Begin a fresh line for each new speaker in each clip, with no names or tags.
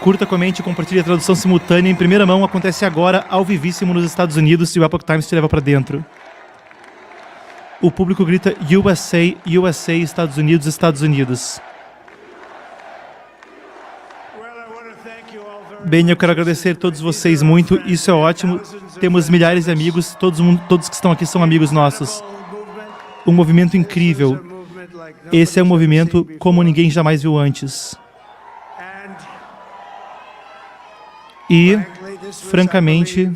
Curta, comente e compartilhe a tradução simultânea em primeira mão. Acontece agora, ao vivíssimo nos Estados Unidos, e o Epoch Times te leva para dentro. O público grita USA, USA, Estados Unidos, Estados Unidos. Bem, eu quero agradecer a todos vocês muito, isso é ótimo. Temos milhares de amigos, todos que estão aqui são amigos nossos. Um movimento incrível. Esse é um movimento como ninguém jamais viu antes. E, francamente,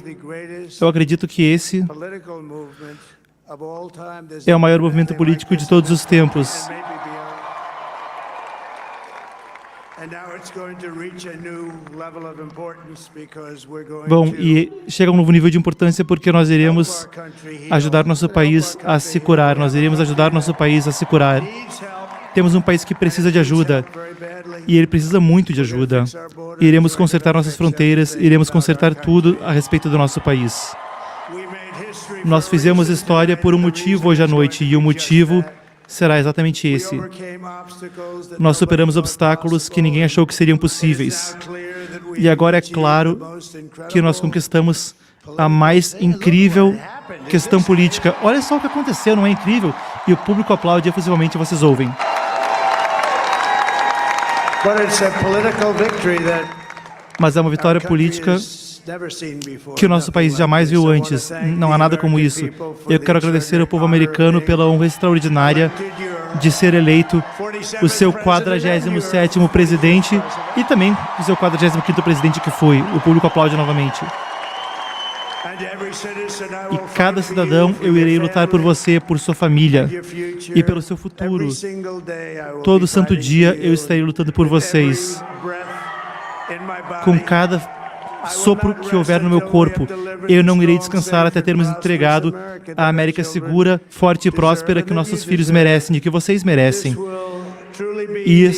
eu acredito que esse é o maior movimento político de todos os tempos. Bom, e chega a um novo nível de importância porque nós iremos ajudar nosso país a se curar. Nós iremos ajudar nosso país a se curar. Temos um país que precisa de ajuda, e ele precisa muito de ajuda. Iremos consertar nossas fronteiras, iremos consertar tudo a respeito do nosso país. Nós fizemos história por um motivo hoje à noite, e o motivo será exatamente esse. Nós superamos obstáculos que ninguém achou que seriam possíveis. E agora é claro que nós conquistamos a mais incrível questão política. Olha só o que aconteceu, não é incrível? E o público aplaude efusivamente, vocês ouvem. Mas é uma vitória política que o nosso país jamais viu antes. Não há nada como isso. Eu quero agradecer ao povo americano pela honra extraordinária de ser eleito o seu 47º presidente e também o seu 45º presidente que foi. O público aplaude novamente. E cada cidadão, eu irei lutar por você, por sua família e pelo seu futuro. Todo santo dia eu estarei lutando por vocês. Com cada sopro que houver no meu corpo, eu não irei descansar até termos entregado a América segura, forte e próspera que nossos filhos merecem e que vocês merecem. E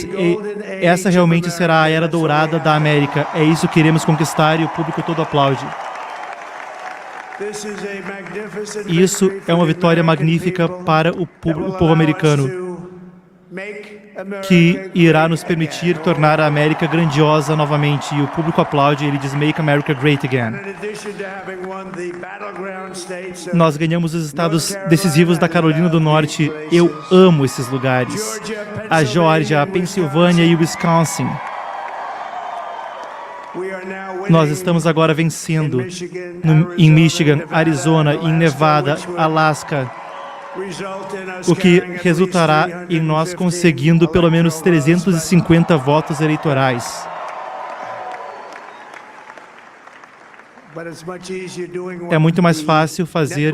essa realmente será a era dourada da América. É isso que iremos conquistar e o público todo aplaude. Isso é uma vitória magnífica para o povo americano, que irá nos permitir tornar a América grandiosa novamente. E o público aplaude, ele diz, Make America Great Again. Nós ganhamos os estados decisivos da Carolina do Norte. Eu amo esses lugares. A Geórgia, a Pensilvânia e o Wisconsin. Nós estamos agora vencendo em Michigan, Arizona, em Nevada, Alaska, o que resultará em nós conseguindo pelo menos 350 votos eleitorais. É muito mais fácil fazer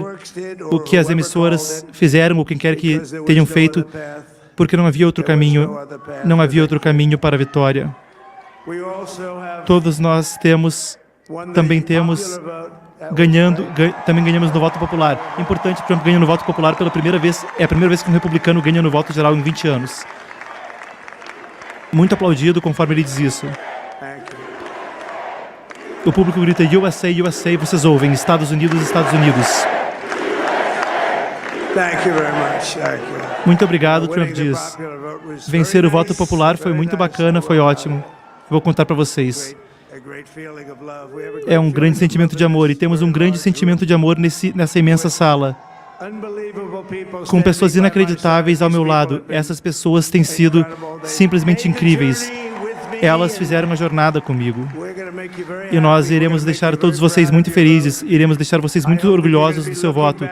o que as emissoras fizeram, ou quem quer que tenham feito, porque não havia outro caminho, para a vitória. Todos nós também ganhamos no voto popular. Importante, Trump ganha no voto popular pela primeira vez, é a primeira vez que um republicano ganha no voto geral em 20 anos. Muito aplaudido conforme ele diz isso. O público grita USA, USA, vocês ouvem, Estados Unidos, Estados Unidos. Muito obrigado, Trump diz. Vencer o voto popular foi muito bacana, foi ótimo. Vou contar para vocês. É um grande sentimento de amor, e temos um grande sentimento de amor nessa imensa sala. Com pessoas inacreditáveis ao meu lado. Essas pessoas têm sido simplesmente incríveis. Elas fizeram a jornada comigo. E nós iremos deixar todos vocês muito felizes, iremos deixar vocês muito orgulhosos do seu voto.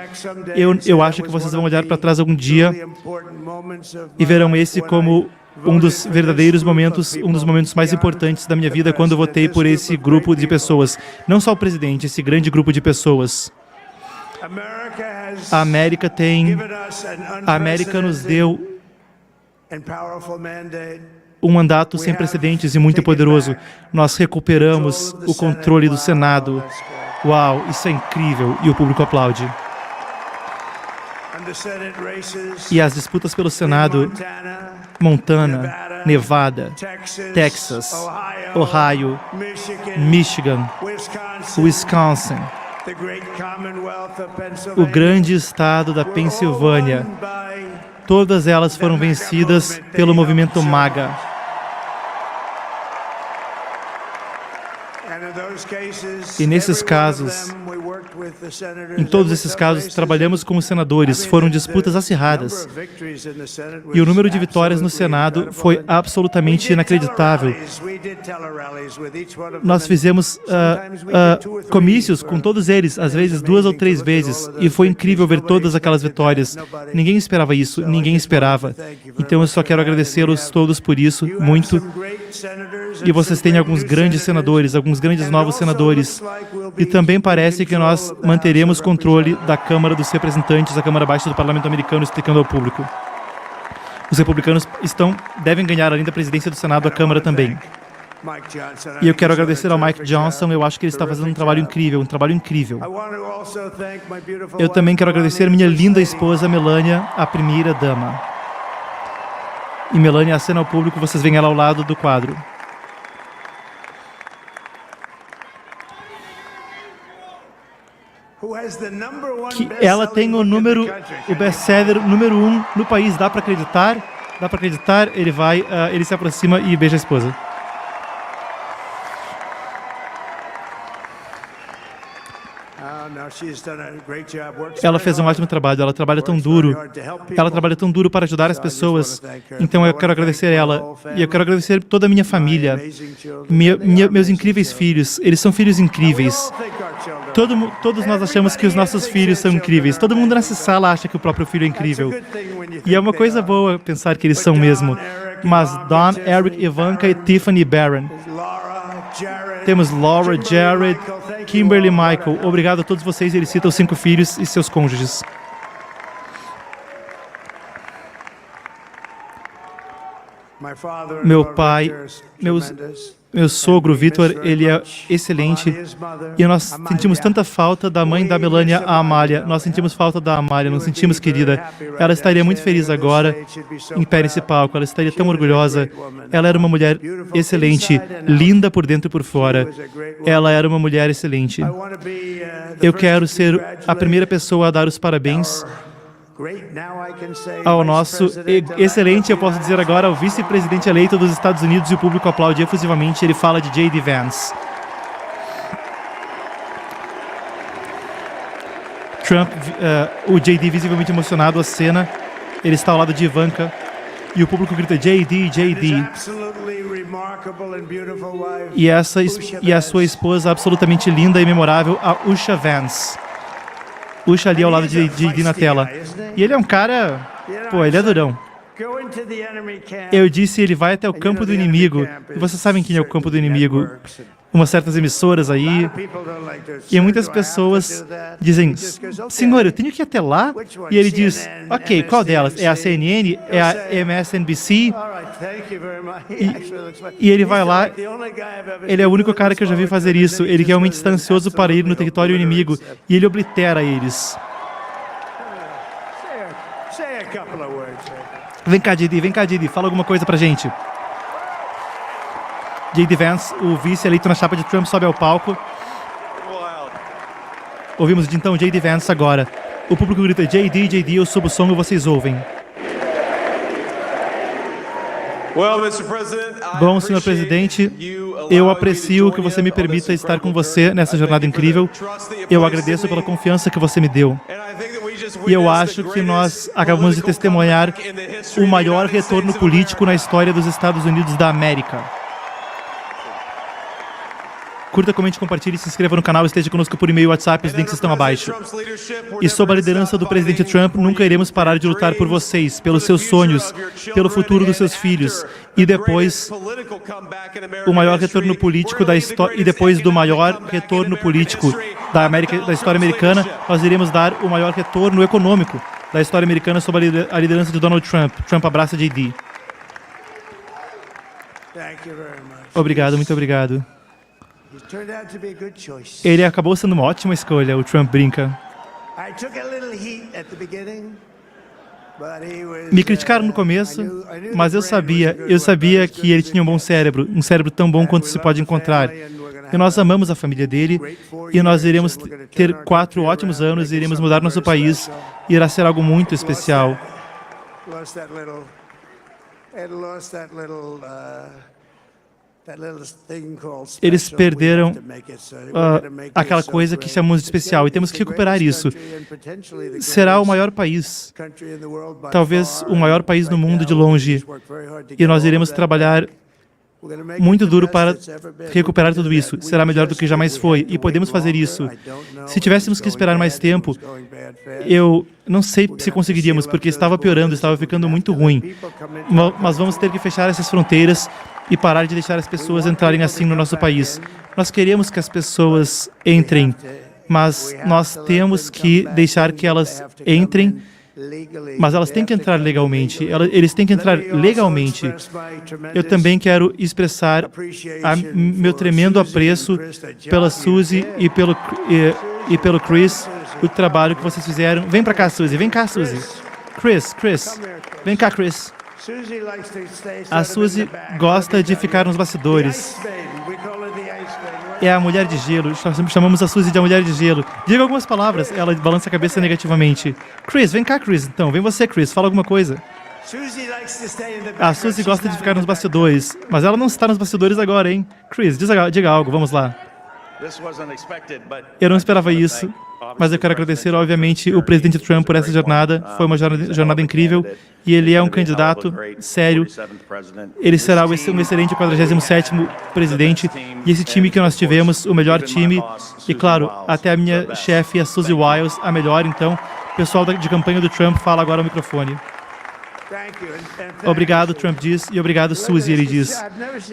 Eu acho que vocês vão olhar para trás algum dia e verão esse como um dos verdadeiros momentos, um dos momentos mais importantes da minha vida, quando eu votei por esse grupo de pessoas. Não só o presidente, esse grande grupo de pessoas. A América nos deu um mandato sem precedentes e muito poderoso. Nós recuperamos o controle do Senado. Uau, isso é incrível, e o público aplaude. E as disputas pelo Senado, Montana, Nevada, Texas, Ohio, Michigan, Wisconsin, o grande estado da Pensilvânia, todas elas foram vencidas pelo movimento MAGA. E nesses casos, em todos esses casos, trabalhamos com os senadores. Foram disputas acirradas. E o número de vitórias no Senado foi absolutamente inacreditável. Nós fizemos comícios com todos eles, às vezes 2 ou 3 vezes, e foi incrível ver todas aquelas vitórias. Ninguém esperava isso, ninguém esperava. Então eu só quero agradecê-los todos por isso, muito. E vocês têm alguns grandes senadores, alguns grandes novos senadores. E também parece que nós manteremos controle da Câmara dos Representantes, da Câmara Baixa do Parlamento Americano, explicando ao público. Os republicanos devem ganhar, além da presidência do Senado, a Câmara também. E eu quero agradecer ao Mike Johnson, eu acho que ele está fazendo um trabalho incrível, Eu também quero agradecer minha linda esposa, Melania, a primeira dama. E Melania acena ao público, vocês veem ela ao lado do quadro. Que ela tem o best-seller número 1 no país. Dá para acreditar? Dá para acreditar? Ele se aproxima e beija a esposa. Ela fez um ótimo trabalho, ela trabalha tão duro para ajudar as pessoas. Então eu quero agradecer ela, e eu quero agradecer toda a minha família, meus incríveis filhos. Eles são filhos incríveis. Todos nós achamos que os nossos filhos são incríveis. Todo mundo nessa sala acha que o próprio filho é incrível. E é uma coisa boa pensar que eles são mesmo. Mas Don, Eric, Ivanka e Tiffany Barron. Temos Laura, Jared, Kimberly, Michael. Obrigado a todos vocês. Ele cita os 5 filhos e seus cônjuges. Meu pai, meu sogro, Victor, ele é excelente. E nós sentimos tanta falta da mãe da Melania, a Amália. Nós sentimos falta da Amália, nos sentimos querida. Ela estaria muito feliz agora em pé nesse palco. Ela estaria tão orgulhosa. Ela era uma mulher excelente, linda por dentro e por fora. Ela era uma mulher excelente. Eu quero ser a primeira pessoa a dar os parabéns ao nosso excelente, eu posso dizer agora, ao vice-presidente eleito dos Estados Unidos, e o público aplaude efusivamente. Ele fala de J.D. Vance. Trump, o J.D. visivelmente emocionado, a cena. Ele está ao lado de Ivanka e o público grita J.D., J.D. E a sua esposa absolutamente linda e memorável, a Usha Vance. Usha ali ao lado de J.D. na tela. E ele é um cara... Pô, ele é durão. Eu disse, ele vai até o campo do inimigo. E vocês sabem quem é o campo do inimigo. Umas certas emissoras aí. E muitas pessoas dizem, senhor, eu tenho que ir até lá? E ele diz, ok, qual delas? É a CNN? É a MSNBC? E ele vai lá. Ele é o único cara que eu já vi fazer isso. Ele realmente está ansioso para ir no território inimigo. E ele oblitera eles. Vem cá, J.D., fala alguma coisa pra gente. J.D. Vance, o vice eleito na chapa de Trump, sobe ao palco. Ouvimos de então J.D. Vance agora. O público grita, J.D., eu subo o som e vocês ouvem. Bom, senhor presidente, eu aprecio que você me permita estar com você nessa jornada incrível. Eu agradeço pela confiança que você me deu. E eu acho que nós acabamos de testemunhar o maior retorno político na história dos Estados Unidos da América. Curta, comente, compartilhe, se inscreva no canal, esteja conosco por e-mail, WhatsApp, os links estão abaixo. E sob a liderança do presidente Trump, nunca iremos parar de lutar por vocês, pelos seus sonhos, pelo futuro dos seus filhos. E depois, o maior retorno político da história, e depois do maior retorno político da história americana, nós iremos dar o maior retorno econômico da história americana sob a liderança de Donald Trump. Trump abraça J.D. Obrigado, muito obrigado. Ele acabou sendo uma ótima escolha, o Trump brinca. Me criticaram no começo, mas eu sabia que ele tinha um bom cérebro, um cérebro tão bom quanto se pode encontrar. E nós amamos a família dele, e nós iremos ter 4 ótimos anos, e iremos mudar nosso país, e irá ser algo muito especial. Eles perderam aquela coisa que chamamos de especial e temos que recuperar isso. Será o maior país, talvez o maior país no mundo de longe, e nós iremos trabalhar muito duro para recuperar tudo isso. Será melhor do que jamais foi, e podemos fazer isso. Se tivéssemos que esperar mais tempo, eu não sei se conseguiríamos, porque estava piorando, estava ficando muito ruim. Mas vamos ter que fechar essas fronteiras e parar de deixar as pessoas entrarem assim no nosso país. Nós queremos que as pessoas entrem, mas nós temos que deixar que elas entrem, mas elas têm que entrar legalmente. Eles têm que entrar legalmente. Eu também quero expressar meu tremendo apreço pela Suzy e pelo Chris, o trabalho que vocês fizeram. Vem pra cá, Suzy. Vem cá, Suzy. Chris. Vem cá, Chris. A Suzy gosta de ficar nos bastidores. É a mulher de gelo. Chamamos a Suzy de a mulher de gelo. Diga algumas palavras. Ela balança a cabeça negativamente. Chris, vem cá, Chris. Então, vem você, Chris. Fala alguma coisa. A Suzy gosta de ficar nos bastidores. Mas ela não está nos bastidores agora, hein? Chris, diga algo. Vamos lá. Eu não esperava isso, mas eu quero agradecer, obviamente, o presidente Trump por essa jornada. Foi uma jornada incrível e ele é um candidato sério. Ele será um excelente 47º presidente e esse time que nós tivemos, o melhor time. E, claro, até a minha chefe, a Suzy Wiles, a melhor. Então, o pessoal de campanha do Trump fala agora ao microfone. Obrigado, Trump diz, e obrigado, Suzy, ele diz.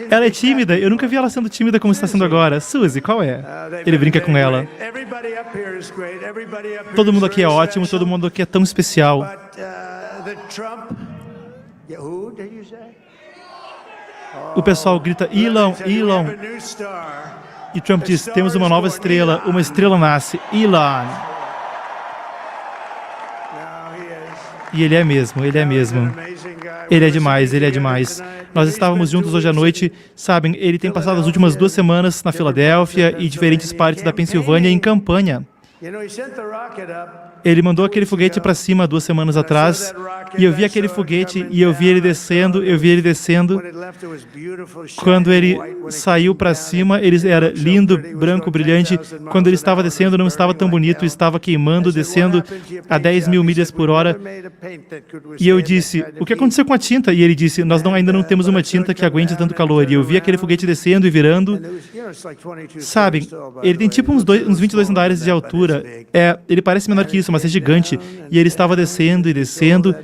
Ela é tímida, eu nunca vi ela sendo tímida como está sendo agora. Suzy, qual é? Ele brinca com ela. Todo mundo aqui é ótimo, todo mundo aqui é tão especial. O pessoal grita, Elon, Elon. E Trump diz, temos uma nova estrela, uma estrela nasce, Elon. E ele é mesmo, ele é mesmo. Ele é demais, ele é demais. Nós estávamos juntos hoje à noite, sabem, ele tem passado as últimas 2 semanas na Filadélfia e diferentes partes da Pensilvânia em campanha. Ele mandou aquele foguete para cima 2 semanas atrás, e eu vi aquele foguete e eu vi ele descendo, Quando ele saiu para cima, ele era lindo, branco, brilhante. Quando ele estava descendo, não estava tão bonito, estava queimando, descendo a 10 mil milhas por hora. E eu disse, o que aconteceu com a tinta? E ele disse, nós ainda não temos uma tinta que aguente tanto calor. E eu vi aquele foguete descendo e virando. Sabem, ele tem tipo uns 22 andares de altura. Ele parece menor que isso, mas é gigante. E ele estava descendo e descendo,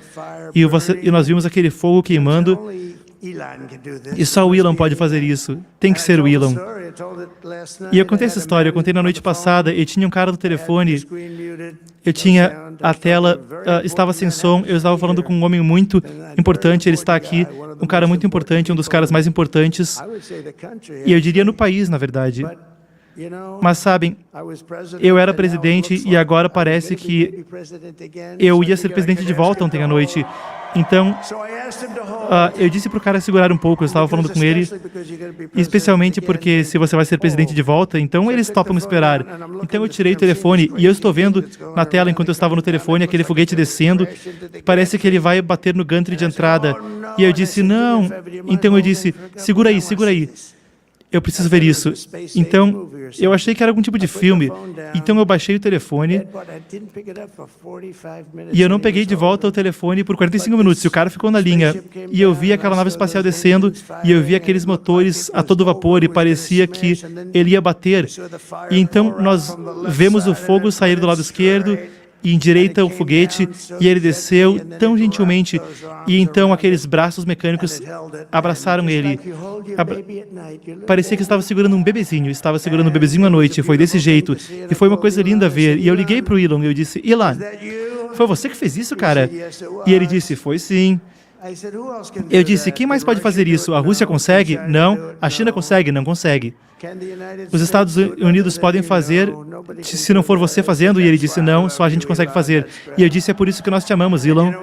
e nós vimos aquele fogo queimando. E só o Elon pode fazer isso. Tem que ser o Elon. E eu contei essa história, eu contei na noite passada, e tinha um cara no telefone, eu tinha a tela, estava sem som, eu estava falando com um homem muito importante, ele está aqui, um cara muito importante, um dos caras mais importantes, e eu diria no país, na verdade. Mas sabem, eu era presidente e agora parece que eu ia ser presidente de volta ontem à noite. Então, eu disse para o cara segurar um pouco, eu estava falando com ele, especialmente porque se você vai ser presidente de volta, então eles topam esperar. Então eu tirei o telefone e eu estou vendo na tela, enquanto eu estava no telefone, aquele foguete descendo, parece que ele vai bater no gantry de entrada. E eu disse, não. Então eu disse, segura aí, segura aí. Eu preciso ver isso. Então, eu achei que era algum tipo de filme. Então, eu baixei o telefone e eu não peguei de volta o telefone por 45 minutos. E o cara ficou na linha. E eu vi aquela nave espacial descendo e eu vi aqueles motores a todo vapor e parecia que ele ia bater. E então, nós vemos o fogo sair do lado esquerdo e endireita o foguete, e ele desceu tão gentilmente, e então aqueles braços mecânicos abraçaram ele. Parecia que estava segurando um bebezinho à noite, foi desse jeito, e foi uma coisa linda a ver. E eu liguei para o Elon e eu disse, Elon, foi você que fez isso, cara? E ele disse, foi sim. Eu disse, quem mais pode fazer isso? A Rússia consegue? Não. A China consegue? Não consegue. Os Estados Unidos podem fazer, se não for você fazendo? E ele disse, não, só a gente consegue fazer. E eu disse, é por isso que nós te amamos, Elon.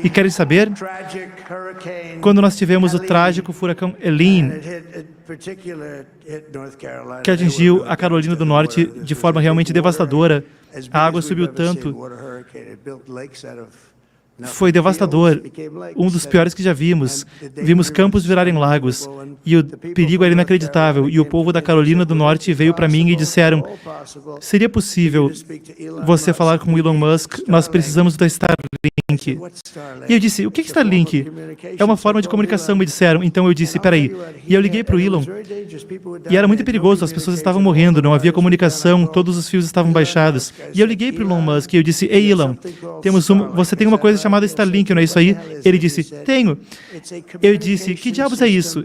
E querem saber? Quando nós tivemos o trágico furacão Helene, que atingiu a Carolina do Norte de forma realmente devastadora, a água subiu tanto foi devastador, um dos piores que já vimos. Vimos campos virarem lagos, e o perigo era inacreditável. E o povo da Carolina do Norte veio para mim e disseram, seria possível você falar com Elon Musk? Nós precisamos da Starlink. E eu disse, o que é Starlink? É uma forma de comunicação, me disseram. Então eu disse, peraí. E eu liguei para o Elon, e era muito perigoso, as pessoas estavam morrendo, não havia comunicação, todos os fios estavam baixados. E eu liguei para o Elon Musk e eu disse, ei Elon, você tem uma coisa chamada Starlink, não é isso aí? Ele disse, tenho. Eu disse, que diabos é isso?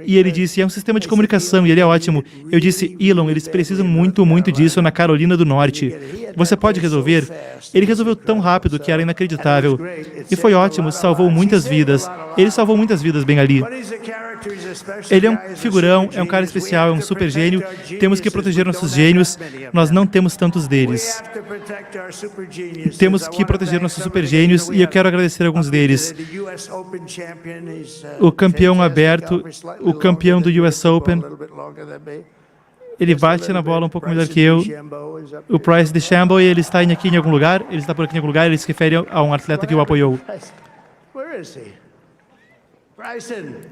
E ele disse, é um sistema de comunicação, e ele é ótimo. Eu disse, Elon, eles precisam muito, muito disso na Carolina do Norte. Você pode resolver? Ele resolveu tão rápido que era inacreditável. E foi ótimo, salvou muitas vidas. Ele salvou muitas vidas bem ali. Ele é um figurão, é um cara especial, é um super gênio. Temos que proteger nossos gênios. Nós não temos tantos deles. Temos que proteger nossos super gênios e eu quero agradecer alguns deles. O campeão aberto, o campeão do US Open. Ele bate na bola um pouco melhor que eu. O Bryce DeChambeau, ele está aqui em algum lugar. Ele está por aqui em algum lugar. Ele se refere a um atleta que o apoiou.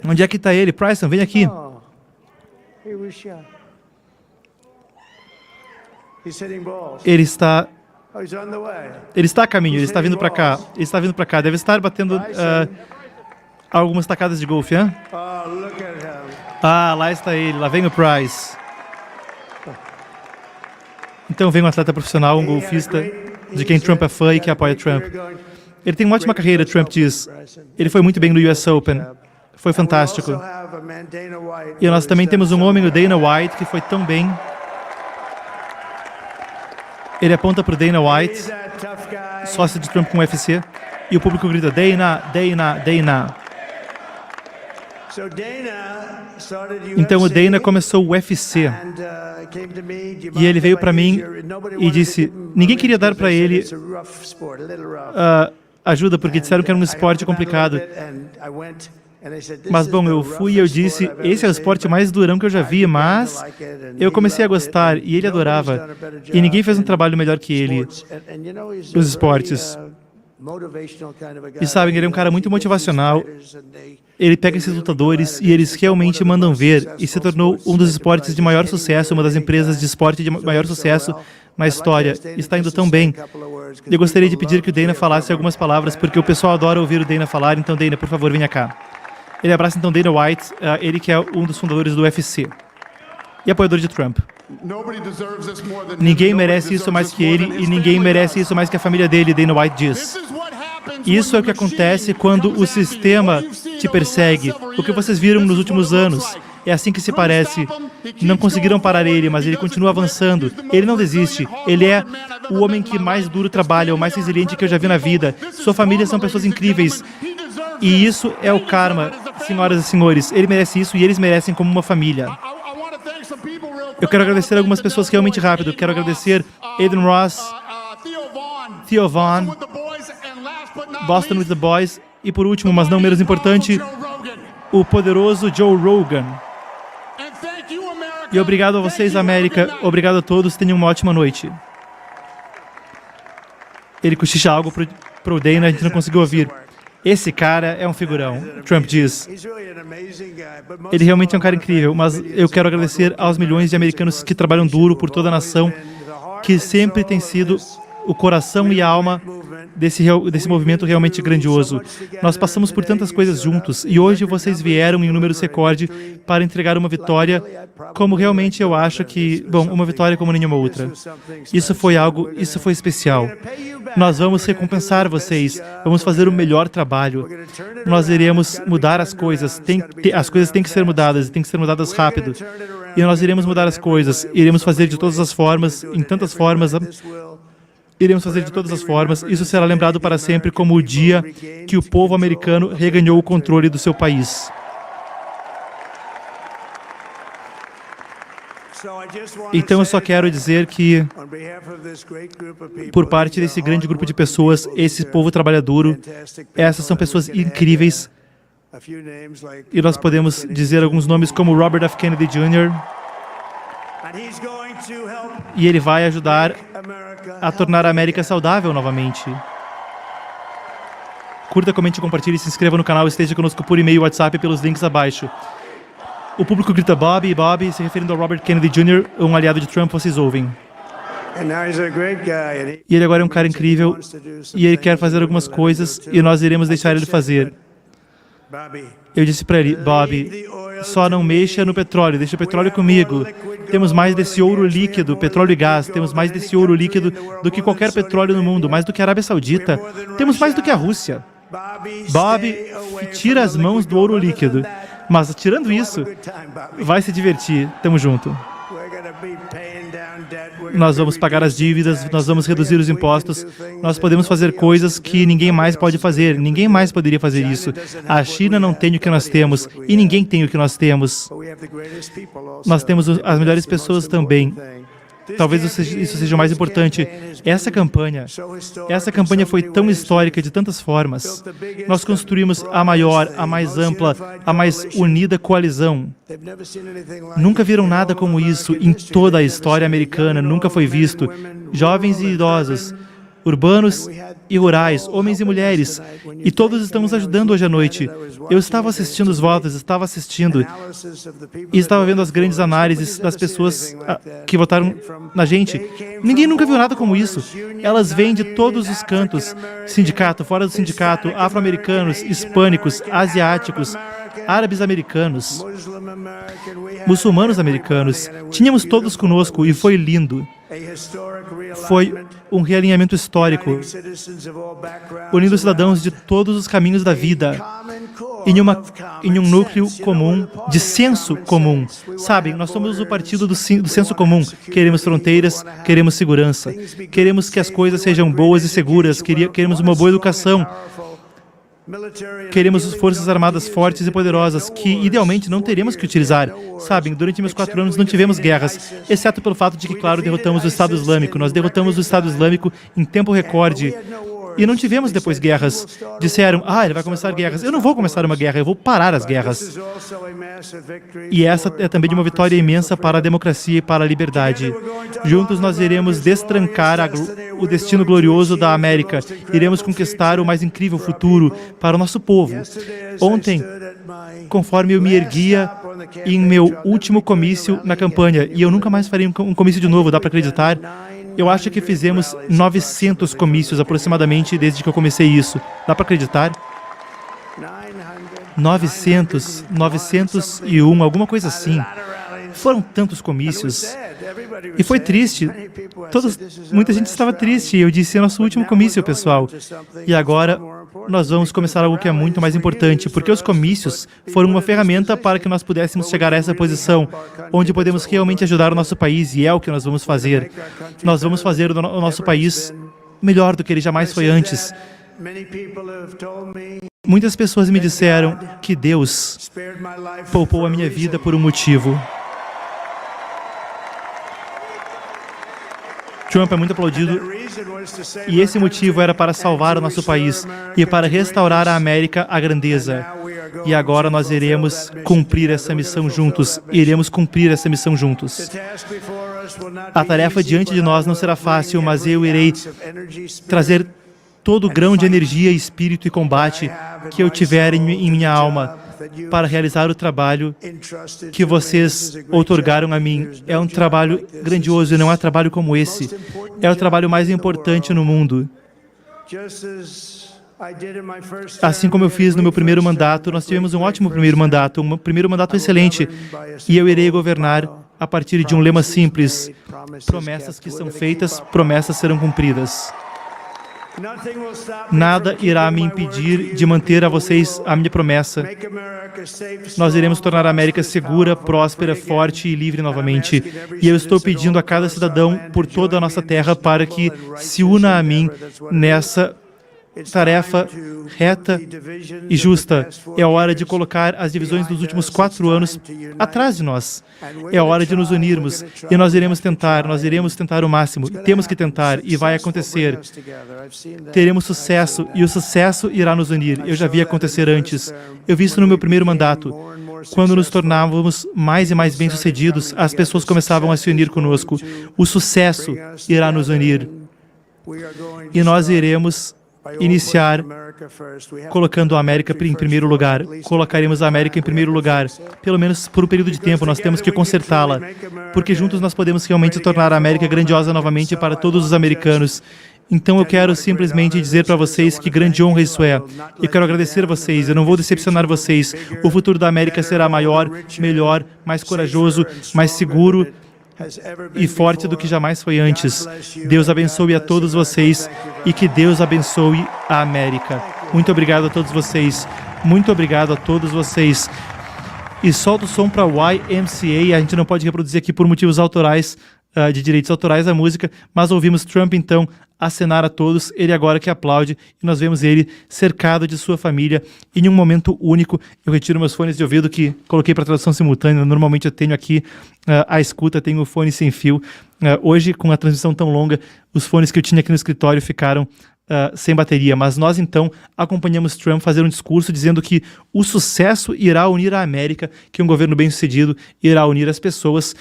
Onde é que está ele? Bryson, vem aqui. Ele está a caminho, ele está vindo para cá. Ele está vindo para cá. Deve estar batendo algumas tacadas de golfe, hein? Ah, lá está ele. Lá vem o Price. Então vem um atleta profissional, um golfista, de quem Trump é fã e que apoia Trump. Ele tem uma ótima carreira, Trump diz. Ele foi muito bem no US Open. Foi fantástico. E nós também temos um homem, o Dana White, que foi tão bem. Ele aponta para o Dana White, sócio de Trump com o UFC, e o público grita, Dana, Dana, Dana. Então o Dana começou o UFC. E ele veio para mim e disse, ninguém queria dar para ele ajuda, porque disseram que era um esporte complicado. Mas, bom, eu fui e eu disse, esse é o esporte mais durão que eu já vi, mas eu comecei a gostar e ele adorava. E ninguém fez um trabalho melhor que ele nos esportes. E sabem, ele é um cara muito motivacional. Ele pega esses lutadores e eles realmente mandam ver e se tornou um dos esportes de maior sucesso, uma das empresas de esporte de maior sucesso na história. Está indo tão bem. Eu gostaria de pedir que o Dana falasse algumas palavras, porque o pessoal adora ouvir o Dana falar. Então, Dana, por favor, venha cá. Ele abraça então Dana White, ele que é um dos fundadores do UFC e apoiador de Trump. Ninguém merece isso mais que ele e ninguém merece isso mais que a família dele, Dana White diz. Isso é o que acontece quando o sistema te persegue. O que vocês viram nos últimos anos é assim que se parece. Não conseguiram parar ele, mas ele continua avançando. Ele não desiste. Ele é o homem que mais duro trabalha, o mais resiliente que eu já vi na vida. Sua família são pessoas incríveis. E isso é o karma, senhoras e senhores. Ele merece isso e eles merecem como uma família. Eu quero agradecer algumas pessoas realmente rápido. Quero agradecer Adrian Ross, Theo Vaughn, Boston with the Boys e, por último, mas não menos importante, o poderoso Joe Rogan. E obrigado a vocês, América. Obrigado a todos. Tenham uma ótima noite. Ele cochicha algo pro Dana, a gente não conseguiu ouvir. Esse cara é um figurão, Trump diz. Ele realmente é um cara incrível, mas eu quero agradecer aos milhões de americanos que trabalham duro por toda a nação, que sempre tem sido o coração e a alma desse movimento realmente grandioso. Nós passamos por tantas coisas juntos e hoje vocês vieram em números recorde para entregar uma vitória como realmente eu acho que, bom, uma vitória como nenhuma outra. Isso foi especial. Nós vamos recompensar vocês, vamos fazer o melhor trabalho. Nós iremos mudar as coisas, as coisas têm que ser mudadas e têm que ser mudadas rápido. E nós iremos mudar as coisas, iremos fazer de todas as formas, em tantas formas. Iremos fazer de todas as formas. Isso será lembrado para sempre como o dia que o povo americano reganhou o controle do seu país. Então eu só quero dizer que, por parte desse grande grupo de pessoas, esse povo trabalha duro, essas são pessoas incríveis, e nós podemos dizer alguns nomes como Robert F. Kennedy Jr., e ele vai ajudar a tornar a América saudável novamente. Curta, comente, compartilhe, se inscreva no canal, esteja conosco por e-mail, WhatsApp e pelos links abaixo. O público grita Bobby, Bobby, se referindo a Robert Kennedy Jr., um aliado de Trump, vocês ouvem. E ele agora é um cara incrível e ele quer fazer algumas coisas e nós iremos deixar ele fazer. Eu disse para ele, Bobby, só não mexa no petróleo, deixa o petróleo comigo. Temos mais desse ouro líquido, petróleo e gás, temos mais desse ouro líquido do que qualquer petróleo no mundo, mais do que a Arábia Saudita, temos mais do que a Rússia. Bobby, tira as mãos do ouro líquido. Mas, tirando isso, vai se divertir. Tamo junto. Nós vamos pagar as dívidas, nós vamos reduzir os impostos, nós podemos fazer coisas que ninguém mais pode fazer, ninguém mais poderia fazer isso. A China não tem o que nós temos e ninguém tem o que nós temos. Nós temos as melhores pessoas também. Talvez isso seja o mais importante. Essa campanha foi tão histórica de tantas formas. Nós construímos a maior, a mais ampla, a mais unida coalizão. Nunca viram nada como isso em toda a história americana, nunca foi visto. Jovens e idosos, urbanos e rurais, homens e mulheres, e todos estamos ajudando hoje à noite. Eu estava assistindo os votos, estava assistindo, e estava vendo as grandes análises das pessoas que votaram na gente. Ninguém nunca viu nada como isso. Elas vêm de todos os cantos, sindicato, fora do sindicato, afro-americanos, hispânicos, asiáticos, árabes americanos, muçulmanos americanos. Tínhamos todos conosco e foi lindo. Foi um realinhamento histórico, unindo cidadãos de todos os caminhos da vida em um núcleo comum, de senso comum. Sabem, nós somos o partido do senso comum. Queremos fronteiras, queremos segurança, queremos que as coisas sejam boas e seguras, queremos uma boa educação, queremos forças armadas fortes e poderosas, que idealmente não teríamos que utilizar. Sabem, durante meus 4 anos não tivemos guerras, exceto pelo fato de que, claro, derrotamos o Estado Islâmico. Nós derrotamos o Estado Islâmico em tempo recorde. E não tivemos depois guerras. Disseram, ele vai começar guerras. Eu não vou começar uma guerra, eu vou parar as guerras. E essa é também uma vitória imensa para a democracia e para a liberdade. Juntos nós iremos destrancar o destino glorioso da América. Iremos conquistar o mais incrível futuro para o nosso povo. Ontem, conforme eu me erguia em meu último comício na campanha, e eu nunca mais farei um comício de novo, dá para acreditar? Eu acho que fizemos 900 comícios aproximadamente desde que eu comecei isso. Dá para acreditar? 901, alguma coisa assim. Foram tantos comícios. E foi triste. Muita gente estava triste. Eu disse, é nosso último comício, pessoal. E agora nós vamos começar algo que é muito mais importante, porque os comícios foram uma ferramenta para que nós pudéssemos chegar a essa posição, onde podemos realmente ajudar o nosso país, e é o que nós vamos fazer. Nós vamos fazer o nosso país melhor do que ele jamais foi antes. Muitas pessoas me disseram que Deus poupou a minha vida por um motivo. Trump é muito aplaudido, e esse motivo era para salvar o nosso país e para restaurar a América à grandeza. E agora nós iremos cumprir essa missão juntos. Iremos cumprir essa missão juntos. A tarefa diante de nós não será fácil, mas eu irei trazer todo o grão de energia, espírito e combate que eu tiver em minha alma para realizar o trabalho que vocês outorgaram a mim. É um trabalho grandioso e não há trabalho como esse. É o trabalho mais importante no mundo. Assim como eu fiz no meu primeiro mandato, nós tivemos um ótimo primeiro mandato excelente, e eu irei governar a partir de um lema simples: promessas que são feitas, promessas serão cumpridas. Nada irá me impedir de manter a vocês a minha promessa. Nós iremos tornar a América segura, próspera, forte e livre novamente. E eu estou pedindo a cada cidadão por toda a nossa terra para que se una a mim nessa tarefa reta e justa. É hora de colocar as divisões dos últimos 4 anos atrás de nós. É hora de nos unirmos, e nós iremos tentar o máximo. Temos que tentar, e vai acontecer. Teremos sucesso, e o sucesso irá nos unir. Eu já vi acontecer antes. Eu vi isso no meu primeiro mandato. Quando nos tornávamos mais e mais bem-sucedidos, as pessoas começavam a se unir conosco. O sucesso irá nos unir. E nós iremos iniciar colocando a América em primeiro lugar. Colocaremos a América em primeiro lugar, pelo menos por um período de tempo. Nós temos que consertá-la, porque juntos nós podemos realmente tornar a América grandiosa novamente para todos os americanos. Então eu quero simplesmente dizer para vocês que grande honra isso é. Eu quero agradecer a vocês, eu não vou decepcionar vocês. O futuro da América será maior, melhor, mais corajoso, mais seguro e forte do que jamais foi antes. Deus abençoe a todos vocês e que Deus abençoe a América. Muito obrigado a todos vocês. Muito obrigado a todos vocês. E solta o som para YMCA. A gente não pode reproduzir aqui por motivos autorais, de direitos autorais da música, mas ouvimos Trump então acenar a todos, ele agora que aplaude, e nós vemos ele cercado de sua família em um momento único. Eu retiro meus fones de ouvido que coloquei para tradução simultânea. Normalmente eu tenho aqui a escuta, tenho o fone sem fio. Hoje, com a transmissão tão longa, os fones que eu tinha aqui no escritório ficaram sem bateria, mas nós então acompanhamos Trump fazer um discurso dizendo que o sucesso irá unir a América, que um governo bem-sucedido irá unir as pessoas.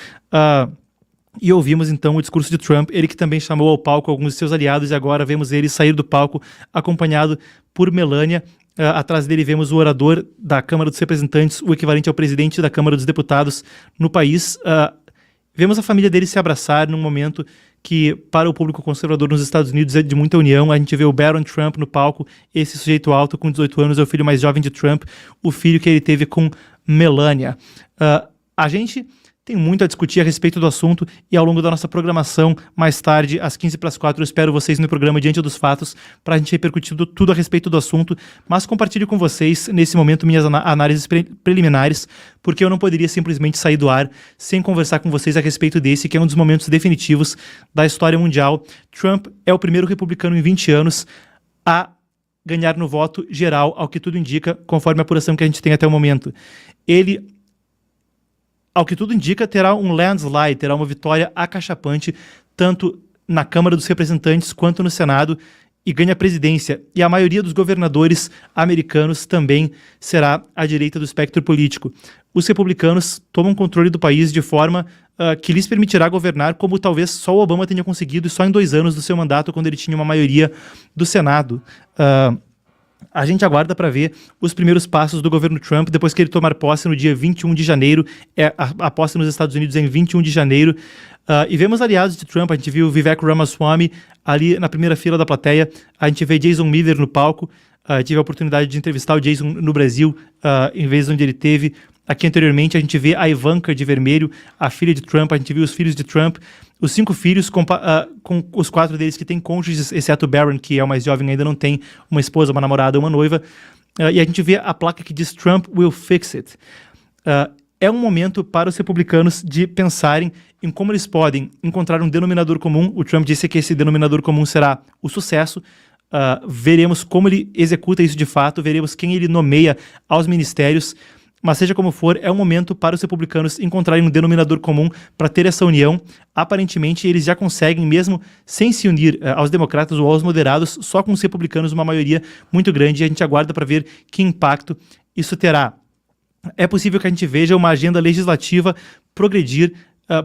E ouvimos então o discurso de Trump, ele que também chamou ao palco alguns de seus aliados, e agora vemos ele sair do palco acompanhado por Melania. Atrás dele vemos o orador da Câmara dos Representantes, o equivalente ao presidente da Câmara dos Deputados no país. Vemos a família dele se abraçar num momento que, para o público conservador nos Estados Unidos, é de muita união. A gente vê o Barron Trump no palco, esse sujeito alto com 18 anos é o filho mais jovem de Trump, o filho que ele teve com Melania. A gente tem muito a discutir a respeito do assunto, e ao longo da nossa programação, mais tarde, às 15:45, eu espero vocês no programa Diante dos Fatos, para a gente repercutir tudo a respeito do assunto, mas compartilho com vocês, nesse momento, minhas análises preliminares, porque eu não poderia simplesmente sair do ar sem conversar com vocês a respeito desse, que é um dos momentos definitivos da história mundial. Trump é o primeiro republicano em 20 anos a ganhar no voto geral, ao que tudo indica, conforme a apuração que a gente tem até o momento. Ele, ao que tudo indica, terá um landslide, terá uma vitória acachapante, tanto na Câmara dos Representantes quanto no Senado, e ganha a presidência. E a maioria dos governadores americanos também será à direita do espectro político. Os republicanos tomam controle do país de forma que lhes permitirá governar como talvez só o Obama tenha conseguido, e só em 2 anos do seu mandato, quando ele tinha uma maioria do Senado. A gente aguarda para ver os primeiros passos do governo Trump depois que ele tomar posse no dia 21 de janeiro. A posse nos Estados Unidos é em 21 de janeiro. E vemos aliados de Trump. A gente viu Vivek Ramaswamy ali na primeira fila da plateia. A gente vê Jason Miller no palco. Tive a oportunidade de entrevistar o Jason no Brasil, em vez onde ele teve aqui anteriormente. A gente vê a Ivanka de vermelho, a filha de Trump. A gente viu os filhos de Trump. Os 5 filhos, com os 4 deles que têm cônjuges, exceto o Barron, que é o mais jovem, ainda não tem uma esposa, uma namorada, uma noiva. E a gente vê a placa que diz Trump will fix it. É um momento para os republicanos de pensarem em como eles podem encontrar um denominador comum. O Trump disse que esse denominador comum será o sucesso. Veremos como ele executa isso de fato, veremos quem ele nomeia aos ministérios. Mas seja como for, é um momento para os republicanos encontrarem um denominador comum para ter essa união. Aparentemente, eles já conseguem, mesmo sem se unir aos democratas ou aos moderados, só com os republicanos uma maioria muito grande, e a gente aguarda para ver que impacto isso terá. É possível que a gente veja uma agenda legislativa progredir,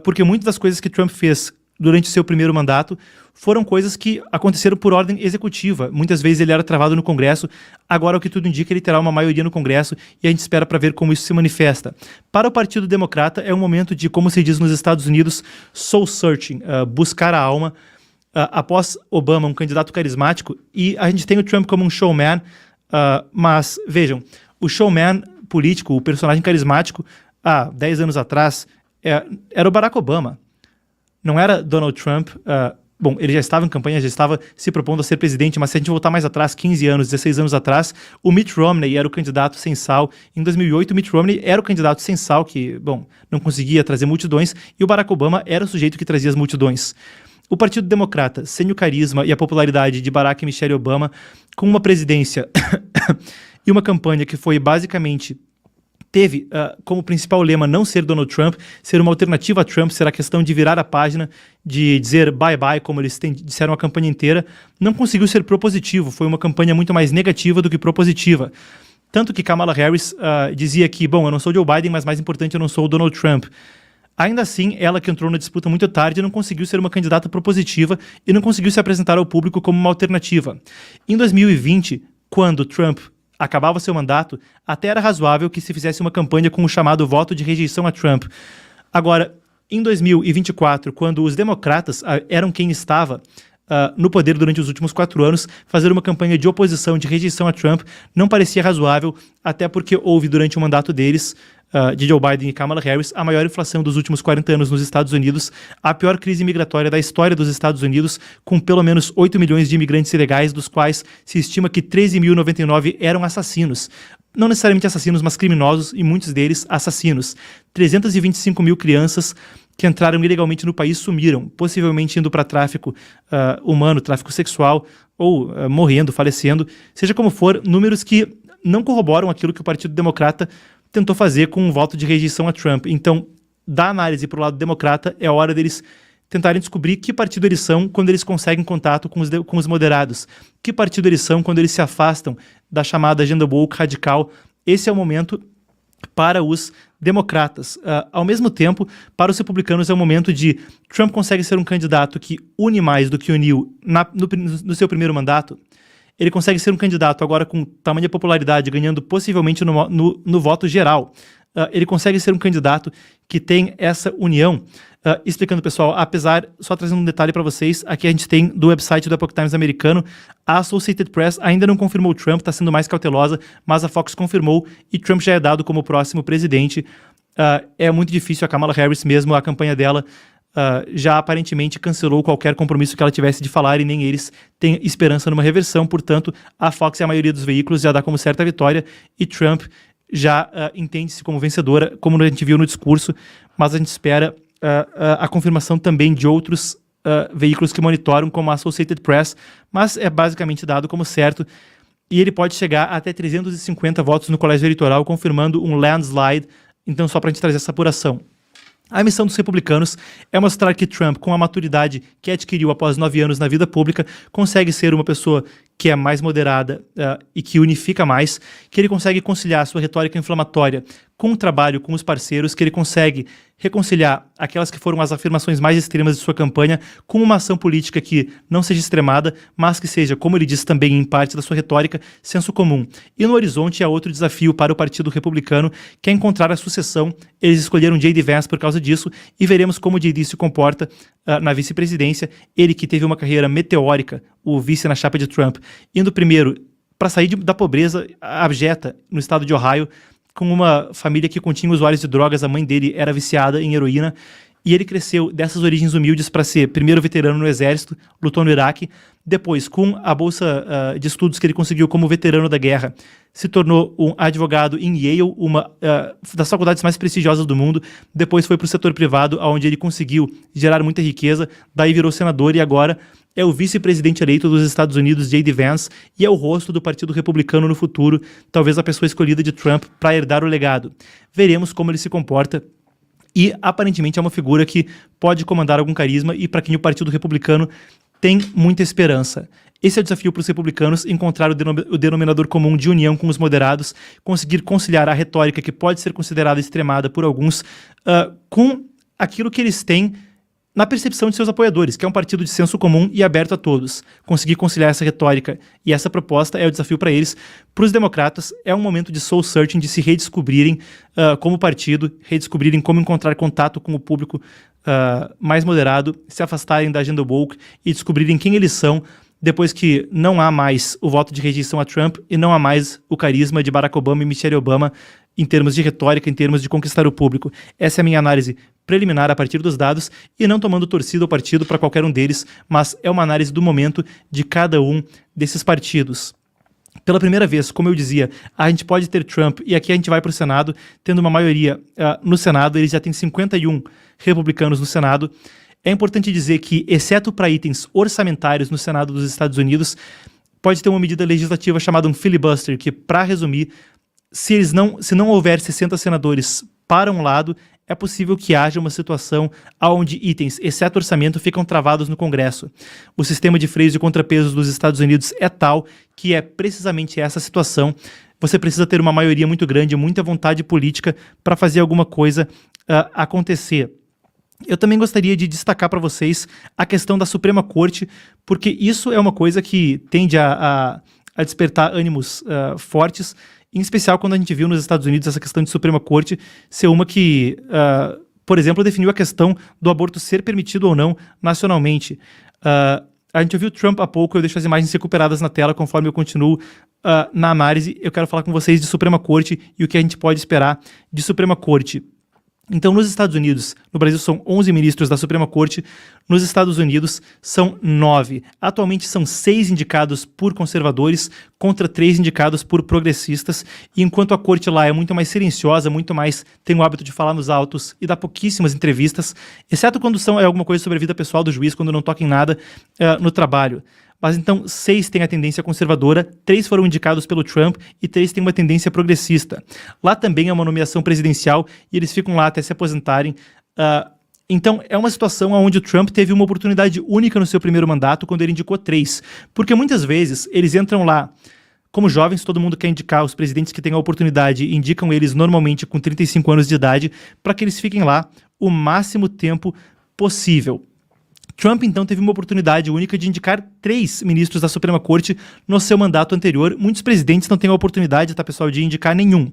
porque muitas das coisas que Trump fez durante o seu primeiro mandato foram coisas que aconteceram por ordem executiva. Muitas vezes ele era travado no Congresso. Agora, o que tudo indica, ele terá uma maioria no Congresso, e a gente espera para ver como isso se manifesta. Para o Partido Democrata, é um momento de, como se diz nos Estados Unidos, soul searching, buscar a alma. Após Obama, um candidato carismático, e a gente tem o Trump como um showman, mas, vejam, o showman político, o personagem carismático, há 10 anos atrás, era o Barack Obama. Não era Donald Trump. Bom, ele já estava em campanha, já estava se propondo a ser presidente, mas se a gente voltar mais atrás, 15 anos, 16 anos atrás, o Mitt Romney era o candidato sem sal. Em 2008, o Mitt Romney era o candidato sem sal, que, bom, não conseguia trazer multidões, e o Barack Obama era o sujeito que trazia as multidões. O Partido Democrata, sem o carisma e a popularidade de Barack e Michelle Obama, com uma presidência e uma campanha que foi basicamente... teve como principal lema não ser Donald Trump, ser uma alternativa a Trump, ser a questão de virar a página, de dizer bye-bye, como eles disseram a campanha inteira, não conseguiu ser propositivo, foi uma campanha muito mais negativa do que propositiva. Tanto que Kamala Harris dizia que, bom, eu não sou Joe Biden, mas mais importante, eu não sou o Donald Trump. Ainda assim, ela que entrou na disputa muito tarde não conseguiu ser uma candidata propositiva e não conseguiu se apresentar ao público como uma alternativa. Em 2020, quando Trump acabava seu mandato, até era razoável que se fizesse uma campanha com o chamado voto de rejeição a Trump. Agora, em 2024, quando os democratas eram quem estava no poder durante os últimos 4 anos, fazer uma campanha de oposição, de rejeição a Trump, não parecia razoável, até porque houve durante o mandato deles, de Joe Biden e Kamala Harris, a maior inflação dos últimos 40 anos nos Estados Unidos, a pior crise migratória da história dos Estados Unidos, com pelo menos 8 milhões de imigrantes ilegais, dos quais se estima que 13.099 eram assassinos. Não necessariamente assassinos, mas criminosos, e muitos deles assassinos. 325 mil crianças que entraram ilegalmente no país sumiram, possivelmente indo para tráfico humano, tráfico sexual, ou morrendo, falecendo. Seja como for, números que não corroboram aquilo que o Partido Democrata tentou fazer com um voto de rejeição a Trump. Então, da análise para o lado democrata, é hora deles tentarem descobrir que partido eles são quando eles conseguem contato com os moderados, que partido eles são quando eles se afastam da chamada agenda woke radical. Esse é o momento para os democratas. Ao mesmo tempo, para os republicanos é o momento de Trump consegue ser um candidato que une mais do que uniu no seu primeiro mandato. Ele consegue ser um candidato agora com tamanha popularidade, ganhando possivelmente no voto geral. Ele consegue ser um candidato que tem essa união. Explicando, pessoal, só trazendo um detalhe para vocês, aqui a gente tem do website do Epoch Times americano, a Associated Press ainda não confirmou o Trump, está sendo mais cautelosa, mas a Fox confirmou e Trump já é dado como o próximo presidente. É muito difícil, a Kamala Harris mesmo, a campanha dela já aparentemente cancelou qualquer compromisso que ela tivesse de falar e nem eles têm esperança numa reversão. Portanto, a Fox e a maioria dos veículos já dá como certa vitória e Trump já entende-se como vencedora, como a gente viu no discurso, mas a gente espera a confirmação também de outros veículos que monitoram, como a Associated Press, mas é basicamente dado como certo e ele pode chegar até 350 votos no colégio eleitoral, confirmando um landslide. Então, só para a gente trazer essa apuração. A missão dos republicanos é mostrar que Trump, com a maturidade que adquiriu após 9 anos na vida pública, consegue ser uma pessoa que é mais moderada e que unifica mais, que ele consegue conciliar sua retórica inflamatória com o trabalho, com os parceiros, que ele consegue reconciliar aquelas que foram as afirmações mais extremas de sua campanha com uma ação política que não seja extremada, mas que seja, como ele diz também em parte da sua retórica, senso comum. E no horizonte há outro desafio para o Partido Republicano, que é encontrar a sucessão. Eles escolheram J.D. Vance por causa disso, e veremos como J.D. se comporta na vice-presidência. Ele que teve uma carreira meteórica, o vice na chapa de Trump, indo primeiro para sair da pobreza abjeta no estado de Ohio, com uma família que continha usuários de drogas. A mãe dele era viciada em heroína, e ele cresceu dessas origens humildes para ser primeiro veterano no exército, lutou no Iraque, depois com a bolsa de estudos que ele conseguiu como veterano da guerra, se tornou um advogado em Yale, uma das faculdades mais prestigiosas do mundo. Depois foi para o setor privado, onde ele conseguiu gerar muita riqueza, daí virou senador e agora é o vice-presidente eleito dos Estados Unidos, J.D. Vance, e é o rosto do Partido Republicano no futuro, talvez a pessoa escolhida de Trump para herdar o legado. Veremos como ele se comporta. E, aparentemente, é uma figura que pode comandar algum carisma e para quem o Partido Republicano tem muita esperança. Esse é o desafio para os republicanos, encontrar o denominador comum de união com os moderados, conseguir conciliar a retórica que pode ser considerada extremada por alguns com aquilo que eles têm na percepção de seus apoiadores, que é um partido de senso comum e aberto a todos. Conseguir conciliar essa retórica e essa proposta é o desafio para eles. Para os democratas, é um momento de soul searching, de se redescobrirem como partido, redescobrirem como encontrar contato com o público mais moderado, se afastarem da agenda woke e descobrirem quem eles são, depois que não há mais o voto de rejeição a Trump e não há mais o carisma de Barack Obama e Michelle Obama em termos de retórica, em termos de conquistar o público. Essa é a minha análise preliminar a partir dos dados e não tomando torcida ou partido para qualquer um deles, mas é uma análise do momento de cada um desses partidos. Pela primeira vez, como eu dizia, a gente pode ter Trump, e aqui a gente vai para o Senado, tendo uma maioria no Senado. Eles já têm 51 republicanos no Senado. É importante dizer que, exceto para itens orçamentários no Senado dos Estados Unidos, pode ter uma medida legislativa chamada um filibuster, que, para resumir, se não houver 60 senadores para um lado, é possível que haja uma situação onde itens, exceto orçamento, ficam travados no Congresso. O sistema de freios e contrapesos dos Estados Unidos é tal que é precisamente essa situação. Você precisa ter uma maioria muito grande, muita vontade política para fazer alguma coisa acontecer. eu também gostaria de destacar para vocês a questão da Suprema Corte, porque isso é uma coisa que tende a despertar ânimos fortes, em especial quando a gente viu nos Estados Unidos essa questão de Suprema Corte ser uma que, por exemplo, definiu a questão do aborto ser permitido ou não nacionalmente. A gente ouviu Trump há pouco, eu deixo as imagens recuperadas na tela conforme eu continuo na análise. Eu quero falar com vocês de Suprema Corte e o que a gente pode esperar de Suprema Corte. Então, nos Estados Unidos, no Brasil são 11 ministros da Suprema Corte, nos Estados Unidos são 9. Atualmente são 6 indicados por conservadores contra 3 indicados por progressistas, e enquanto a corte lá é muito mais silenciosa, muito mais tem o hábito de falar nos autos e dá pouquíssimas entrevistas, exceto quando é alguma coisa sobre a vida pessoal do juiz, quando não toca em nada no trabalho. Mas então 6 têm a tendência conservadora, 3 foram indicados pelo Trump e 3 têm uma tendência progressista. Lá também é uma nomeação presidencial e eles ficam lá até se aposentarem. Então é uma situação onde o Trump teve uma oportunidade única no seu primeiro mandato quando ele indicou 3. Porque muitas vezes eles entram lá como jovens, todo mundo quer indicar os presidentes que têm a oportunidade e indicam eles normalmente com 35 anos de idade para que eles fiquem lá o máximo tempo possível. Trump, então, teve uma oportunidade única de indicar 3 ministros da Suprema Corte no seu mandato anterior. Muitos presidentes não têm a oportunidade, tá, pessoal, de indicar nenhum.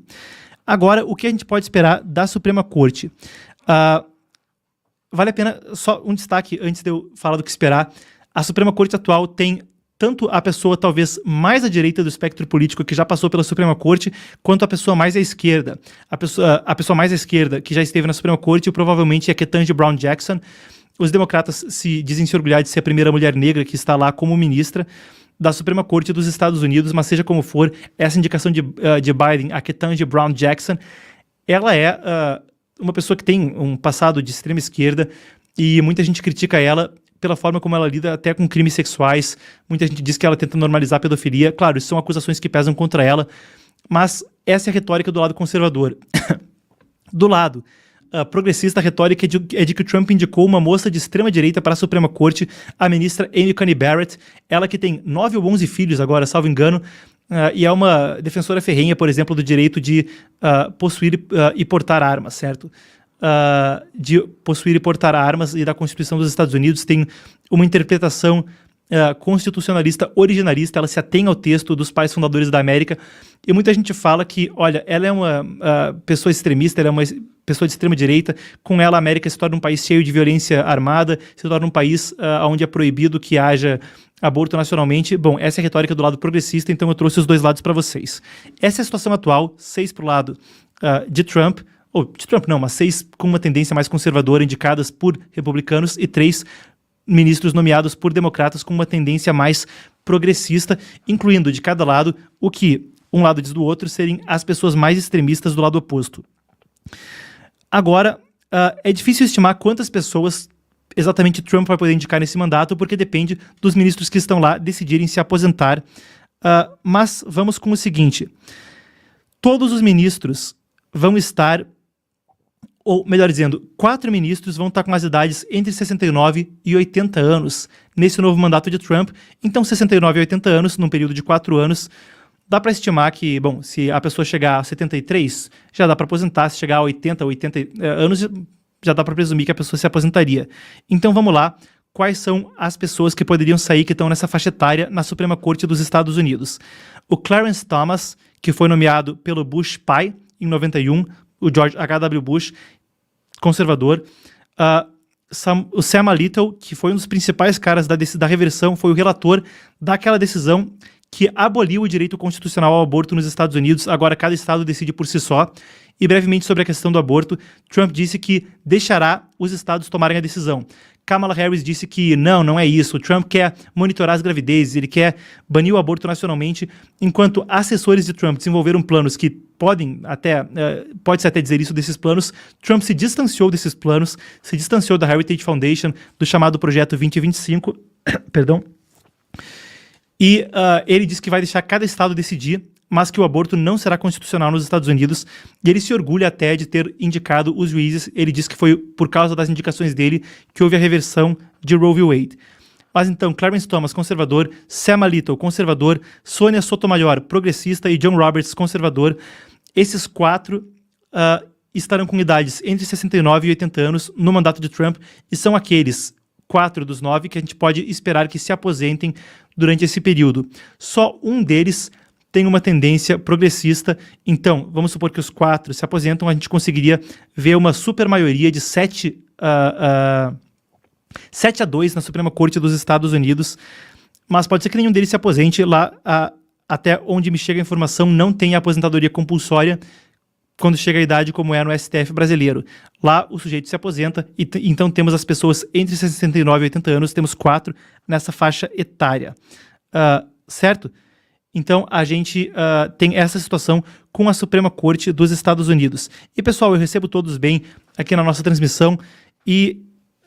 Agora, o que a gente pode esperar da Suprema Corte? Vale a pena, só um destaque antes de eu falar do que esperar. A Suprema Corte atual tem tanto a pessoa talvez mais à direita do espectro político que já passou pela Suprema Corte, quanto a pessoa mais à esquerda. A pessoa mais à esquerda que já esteve na Suprema Corte provavelmente é Ketanji Brown Jackson. Os democratas se dizem se orgulhar de ser a primeira mulher negra que está lá como ministra da Suprema Corte dos Estados Unidos, mas seja como for, essa indicação de Biden, a Ketanji Brown Jackson, ela é uma pessoa que tem um passado de extrema esquerda e muita gente critica ela pela forma como ela lida até com crimes sexuais. Muita gente diz que ela tenta normalizar a pedofilia. Claro, isso são acusações que pesam contra ela, mas essa é a retórica do lado conservador. Do lado progressista, a retórica é de que o Trump indicou uma moça de extrema-direita para a Suprema Corte, a ministra Amy Coney Barrett, ela que tem 9 ou 11 filhos agora, salvo engano, e é uma defensora ferrenha, por exemplo, do direito de possuir e portar armas, certo? De possuir e portar armas, e da Constituição dos Estados Unidos tem uma interpretação constitucionalista originalista, ela se atém ao texto dos pais fundadores da América, e muita gente fala que, olha, ela é uma pessoa extremista, ela é uma pessoa de extrema direita, com ela a América se torna um país cheio de violência armada, se torna um país onde é proibido que haja aborto nacionalmente. Bom, essa é a retórica do lado progressista, então eu trouxe os dois lados para vocês. Essa é a situação atual, 6 para o lado de Trump, mas 6 com uma tendência mais conservadora, indicadas por republicanos, e 3 ministros nomeados por democratas com uma tendência mais progressista, incluindo de cada lado o que um lado diz do outro serem as pessoas mais extremistas do lado oposto. Agora, é difícil estimar quantas pessoas exatamente Trump vai poder indicar nesse mandato, porque depende dos ministros que estão lá decidirem se aposentar. Mas vamos com o seguinte: todos os ministros vão estar, ou melhor dizendo, 4 ministros vão estar com as idades entre 69 e 80 anos nesse novo mandato de Trump. Então, 69 e 80 anos, num período de 4 anos, dá para estimar que, bom, se a pessoa chegar a 73, já dá para aposentar. Se chegar a 80 anos, já dá para presumir que a pessoa se aposentaria. Então, vamos lá. Quais são as pessoas que poderiam sair, que estão nessa faixa etária na Suprema Corte dos Estados Unidos? O Clarence Thomas, que foi nomeado pelo Bush pai em 91, o George H.W. Bush, conservador. O Sam Alito, que foi um dos principais caras da reversão, foi o relator daquela decisão que aboliu o direito constitucional ao aborto nos Estados Unidos. Agora cada estado decide por si só. E brevemente sobre a questão do aborto, Trump disse que deixará os estados tomarem a decisão. Kamala Harris disse que não é isso. O Trump quer monitorar as gravidezes, ele quer banir o aborto nacionalmente, enquanto assessores de Trump desenvolveram planos que pode-se até dizer isso desses planos. Trump se distanciou desses planos, se distanciou da Heritage Foundation, do chamado Projeto 2025, perdão, e ele disse que vai deixar cada estado decidir, mas que o aborto não será constitucional nos Estados Unidos, e ele se orgulha até de ter indicado os juízes. Ele disse que foi por causa das indicações dele que houve a reversão de Roe v. Wade. Mas então, Clarence Thomas, conservador, Sam Alito, conservador, Sonia Sotomayor, progressista, e John Roberts, conservador. Esses 4 estarão com idades entre 69 e 80 anos no mandato de Trump, e são aqueles 4 dos 9 que a gente pode esperar que se aposentem durante esse período. Só um deles tem uma tendência progressista, então vamos supor que os 4 se aposentam, a gente conseguiria ver uma supermaioria de 7-2 na Suprema Corte dos Estados Unidos, mas pode ser que nenhum deles se aposente. Lá, até onde me chega a informação, não tem aposentadoria compulsória quando chega a idade, como é no STF brasileiro. Lá o sujeito se aposenta, e então temos as pessoas entre 69 e 80 anos, temos 4 nessa faixa etária. Certo? Então a gente tem essa situação com a Suprema Corte dos Estados Unidos. E pessoal, eu recebo todos bem aqui na nossa transmissão e,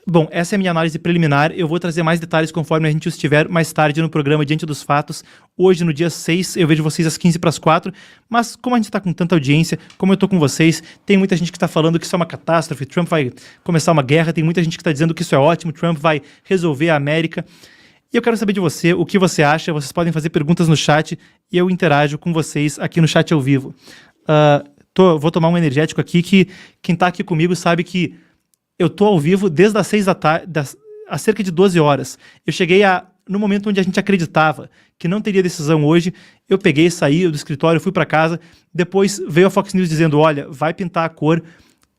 bom, essa é a minha análise preliminar. Eu vou trazer mais detalhes conforme a gente estiver mais tarde no programa Diante dos Fatos. Hoje, no dia 6, eu vejo vocês às 15:45, mas como a gente está com tanta audiência, como eu estou com vocês, tem muita gente que está falando que isso é uma catástrofe, Trump vai começar uma guerra, tem muita gente que está dizendo que isso é ótimo, Trump vai resolver a América. E eu quero saber de você, o que você acha. Vocês podem fazer perguntas no chat e eu interajo com vocês aqui no chat ao vivo. Vou tomar um energético aqui, que quem está aqui comigo sabe que eu tô ao vivo desde as 6 da tarde, há cerca de 12 horas. Eu cheguei no momento onde a gente acreditava que não teria decisão hoje, eu peguei, saí do escritório, fui para casa, depois veio a Fox News dizendo, olha, vai pintar a cor,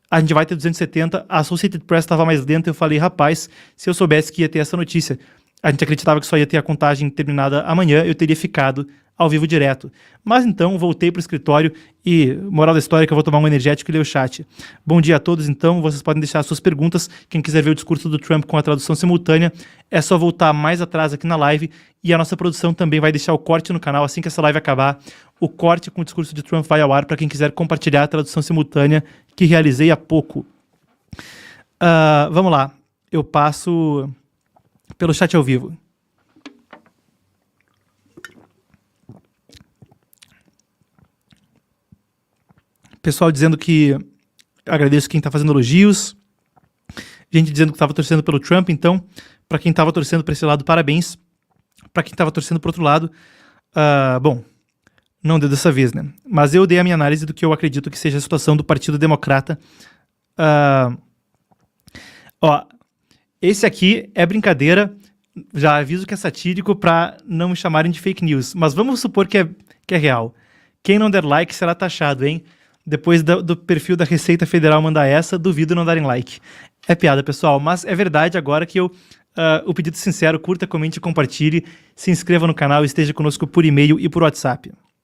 a gente vai ter 270, a Associated Press estava mais lenta, eu falei, rapaz, se eu soubesse que ia ter essa notícia, a gente acreditava que só ia ter a contagem terminada amanhã, eu teria ficado ao vivo direto. Mas então voltei para o escritório e, moral da história, que eu vou tomar um energético e ler o chat. Bom dia a todos, então, vocês podem deixar suas perguntas. Quem quiser ver o discurso do Trump com a tradução simultânea, é só voltar mais atrás aqui na live, e a nossa produção também vai deixar o corte no canal assim que essa live acabar. O corte com o discurso de Trump vai ao ar para quem quiser compartilhar a tradução simultânea que realizei há pouco. Vamos lá, eu passo pelo chat ao vivo. Pessoal dizendo que agradeço quem está fazendo elogios. Gente dizendo que estava torcendo pelo Trump. Então, para quem estava torcendo para esse lado, parabéns. Para quem estava torcendo para outro lado, bom, não deu dessa vez, né? Mas eu dei a minha análise do que eu acredito que seja a situação do Partido Democrata. Esse aqui é brincadeira. Já aviso que é satírico para não me chamarem de fake news. Mas vamos supor que é real. Quem não der like será taxado, hein? Depois do perfil da Receita Federal mandar essa, duvido não darem like. É piada, pessoal, mas é verdade agora que o pedido sincero, curta, comente e compartilhe, se inscreva no canal e esteja conosco por e-mail e por WhatsApp.